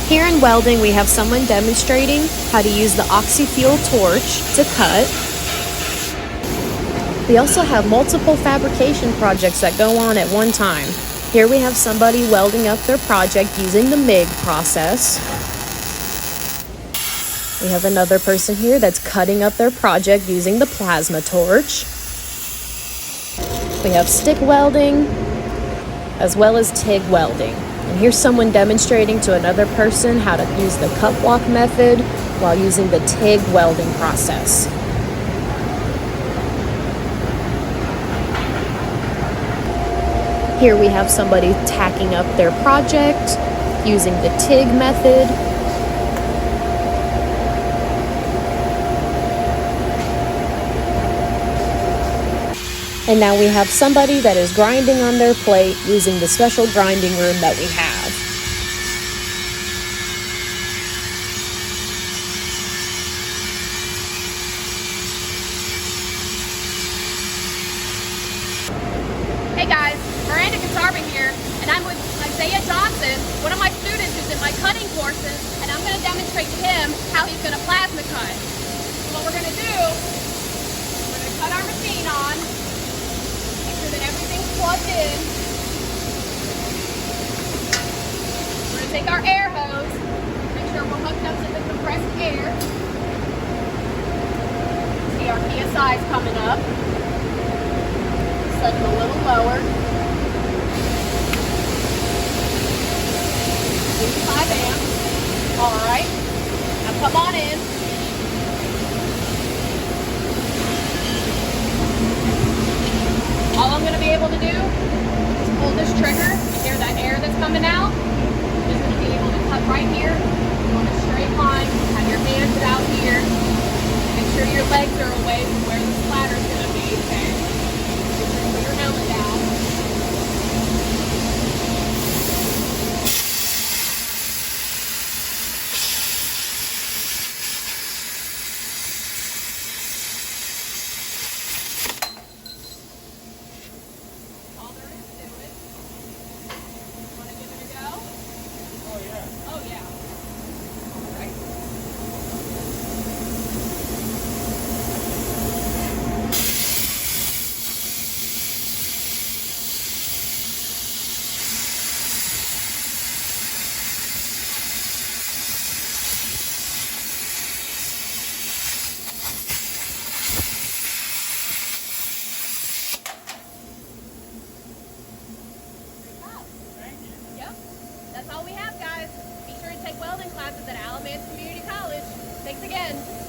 Here in welding, we have someone demonstrating how to use the oxy-fuel torch to cut. We also have multiple fabrication projects that go on at one time. Here we have somebody welding up their project using the MIG process. We have another person here that's cutting up their project using the plasma torch. We have stick welding as well as TIG welding. And here's someone demonstrating to another person how to use the cup walk method while using the TIG welding process. Here we have somebody tacking up their project using the TIG method. And now we have somebody that is grinding on their plate using the special grinding room that we have. Hey guys, Miranda here, and I'm with Isaiah Johnson, one of my students who's in my cutting courses, and I'm going to demonstrate to him how he's going to plasma cut. So what we're going to do, we're going to cut our machine on, make sure that everything's plugged in. We're going to take our air hose, make sure we're hooked up to the compressed air. See our PSI is coming up. Set it a little lower. 5 amps. Alright. Now come on in. All I'm going to be able to do is pull this trigger and hear that air that's coming out. I'm just going to be able to cut right here on a straight line. Have your hands out here. Make sure your legs are away from where the splatter's going to be. Okay. Make sure you put your helmet down. That's all we have, guys. Be sure to take welding classes at Alamance Community College. Thanks again.